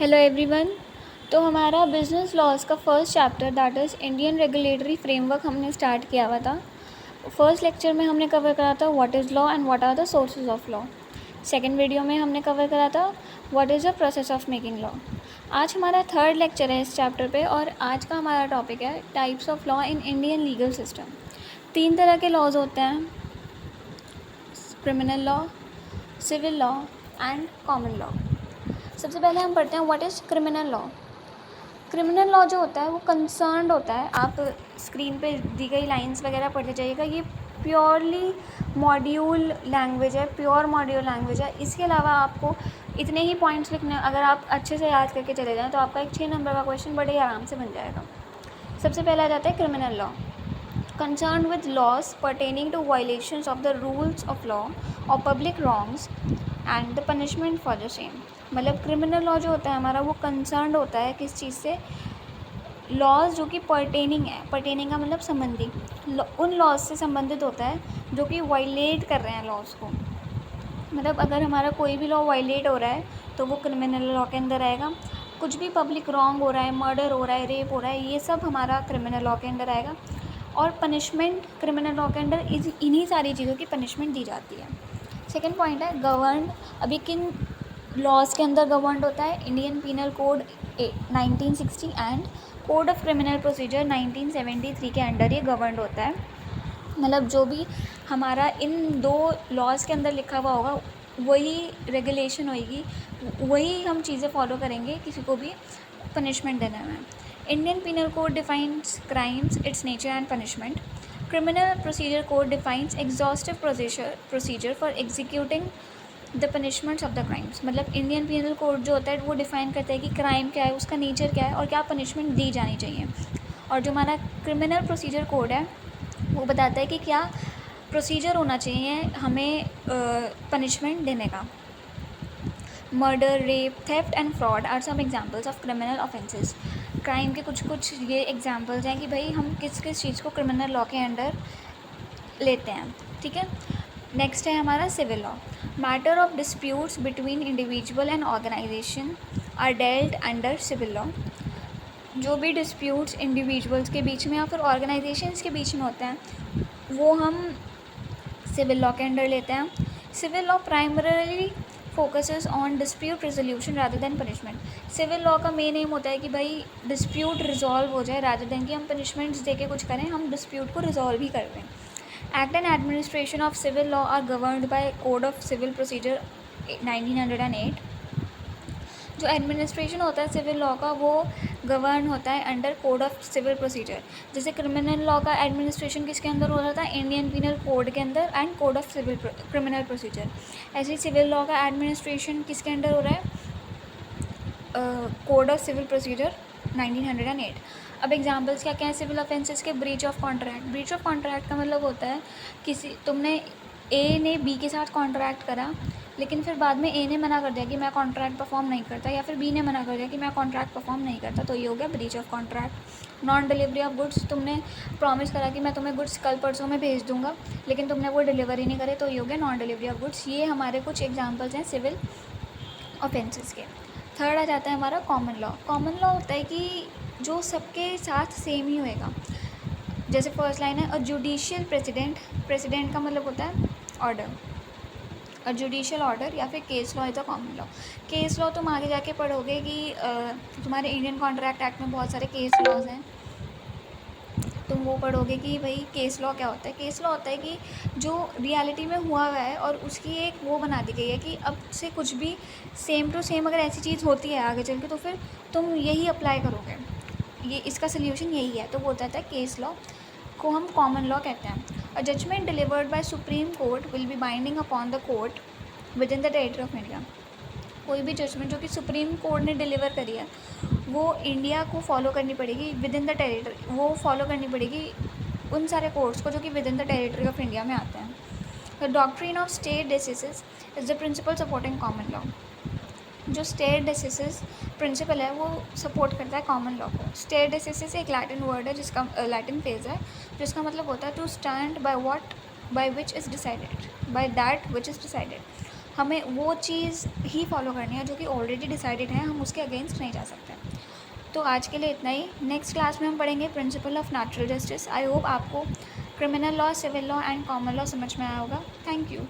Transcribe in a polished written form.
Hello everyone. तो हमारा business laws का first chapter that is Indian regulatory framework हमने स्टार्ट किया हुआ था। फर्स्ट लेक्चर में हमने कवर करा था what is law and what are the sources of law. Second video में हमने कवर करा था what is the process of making law. आज हमारा थर्ड लेक्चर है इस चैप्टर पे और आज का हमारा टॉपिक है types of law in Indian legal system. 3 तरह के लॉज होते हैं, criminal law, civil law and common law. सबसे पहले हम पढ़ते हैं what is criminal law. Criminal law जो होता है वो कंसर्न्ड होता है, आप स्क्रीन पे दी गई लाइंस वगैरह पढ़ते जाइएगा, ये प्योरली मॉड्यूल लैंग्वेज है, प्योर मॉड्यूल लैंग्वेज है। इसके अलावा आपको इतने ही पॉइंट्स लिखने, अगर आप अच्छे से याद करके चले जाएँ तो आपका एक 6 नंबर का क्वेश्चन बड़े ही आराम से बन जाएगा। सबसे पहला आ जाता है criminal law, concerned with laws pertaining to violations of the rules of law or public wrongs and the punishment for the same। मतलब क्रिमिनल लॉ जो होता है हमारा वो कंसर्न होता है किस चीज़ से, लॉज जो कि पर्टेनिंग है, पर्टेनिंग का मतलब संबंधी, उन लॉज से संबंधित होता है जो कि वायलेट कर रहे हैं लॉज को। मतलब अगर हमारा कोई भी लॉ वायलेट हो रहा है तो वो क्रिमिनल लॉ के अंदर आएगा। कुछ भी पब्लिक रॉन्ग हो रहा है, मर्डर हो रहा है, रेप हो रहा है, ये सब हमारा क्रिमिनल लॉ के अंदर आएगा। और पनिशमेंट क्रिमिनल लॉ के अंदर इन्हीं सारी चीज़ों की पनिशमेंट दी जाती है। सेकंड पॉइंट है गवर्न। अभी किन लॉज के अंदर गवर्न होता है? Indian penal code 1960 and code of criminal procedure 1973 के अंडर ये गवर्न होता है। मतलब जो भी हमारा इन 2 लॉज के अंदर लिखा हुआ होगा वही रेगुलेशन होएगी, वही हम चीज़ें फॉलो करेंगे किसी को भी पनिशमेंट देने में। Indian penal code defines crimes, its nature and punishment. Criminal procedure code defines exhaustive procedure for executing the punishments of the crimes. मतलब इंडियन पीनल कोड जो होता है वो डिफ़ाइन करता है कि क्राइम क्या है, उसका नेचर क्या है और क्या पनिशमेंट दी जानी चाहिए। और जो हमारा क्रिमिनल प्रोसीजर कोड है वो बताता है कि क्या प्रोसीजर होना चाहिए हमें पनिशमेंट देने का। Murder, rape, theft and fraud are some examples of criminal offences. Crime के कुछ ये एग्जांपल्स हैं कि भाई हम किस किस चीज़ को क्रिमिनल लॉ के अंडर लेते हैं। ठीक है, नेक्स्ट है हमारा civil law. Matter of disputes between individual and organisation are dealt under civil law. जो भी डिस्प्यूट्स इंडिविजुअल्स के बीच में या फिर ऑर्गेनाइजेशंस के बीच में होते हैं वो हम सिविल लॉ के अंडर लेते हैं। Civil law primarily focuses on dispute resolution rather than punishment. Civil law का मेन एम होता है कि भाई डिस्प्यूट रिजॉल्व हो जाए रादर देन कि हम पनिशमेंट्स दे के कुछ करें, हम डिस्प्यूट को रिजॉल्व ही कर दें। Act and administration of civil law are governed by code of civil procedure 1908। जो एडमिनिस्ट्रेशन होता है सिविल लॉ का वो गवर्न होता है under code of civil procedure. जैसे क्रिमिनल लॉ का एडमिनिस्ट्रेशन किसके अंदर हो रहा था? इंडियन पीनल कोड के अंदर and code of civil criminal procedure. ऐसे ही सिविल लॉ का एडमिनिस्ट्रेशन किसके अंडर हो रहा है? Code of civil procedure 1908। अब एग्जांपल्स क्या क्या हैं सिविल ऑफेंसेस के? Breach of contract. Breach of contract का मतलब होता है तुमने ए ने बी के साथ कॉन्ट्रैक्ट करा लेकिन फिर बाद में ए ने मना कर दिया कि मैं कॉन्ट्रैक्ट परफॉर्म नहीं करता, या फिर बी ने मना कर दिया कि मैं कॉन्ट्रैक्ट परफॉर्म नहीं करता, तो ये हो गया breach of contract. Non delivery of goods, तुमने प्रॉमिस करा कि मैं तुम्हें गुड्स कल परसों में भेज दूंगा लेकिन तुमने वो डिलीवरी नहीं करे, तो ये हो गया नॉन डिलीवरी ऑफ गुड्स। ये हमारे कुछ एग्जाम्पल्स हैं सिविल ऑफेंसेस के। थर्ड आ जाता है हमारा कॉमन लॉ। कॉमन लॉ होता है कि जो सबके साथ सेम ही होएगा। जैसे फर्स्ट लाइन है अ जुडिशियल प्रेसिडेंट। प्रेसिडेंट का मतलब होता है ऑर्डर, और जुडिशियल ऑर्डर या फिर case law is a common law. Case law तुम आगे जाके पढ़ोगे कि तुम्हारे इंडियन कॉन्ट्रैक्ट एक्ट में बहुत सारे केस लॉज हैं, तुम वो पढ़ोगे कि भाई केस लॉ क्या होता है। केस लॉ होता है कि जो रियलिटी में हुआ हुआ है और उसकी एक वो बना दी गई है कि अब से कुछ भी सेम टू सेम अगर ऐसी चीज़ होती है आगे चल के तो फिर तुम यही अप्लाई करोगे, ये इसका सोल्यूशन यही है, तो वो होता है केस लॉ को हम कॉमन लॉ कहते हैं। A judgment delivered by Supreme Court will be binding upon the court within the territory of India. कोई भी जजमेंट जो कि सुप्रीम कोर्ट ने डिलीवर करी है वो इंडिया को फॉलो करनी पड़ेगी विद इन द टेरिटरी, वो फॉलो करनी पड़ेगी उन सारे कोर्ट्स को जो कि within the territory of India में आते हैं। The doctrine of stare decisis is the principle supporting common law. जो स्टेट डिसीसेस प्रिंसिपल है वो सपोर्ट करता है कॉमन लॉ को। स्टेट डिसीसेस एक लैटिन वर्ड है जिसका लैटिन फ्रेज है जिसका मतलब होता है to stand by what by which is decided, by that which is decided. हमें वो चीज़ ही फॉलो करनी है जो कि ऑलरेडी डिसाइडेड है, हम उसके अगेंस्ट नहीं जा सकते। तो आज के लिए इतना ही। नेक्स्ट क्लास में हम पढ़ेंगे principle of natural justice. I hope आपको criminal law, civil law and common law समझ में आया होगा। Thank you.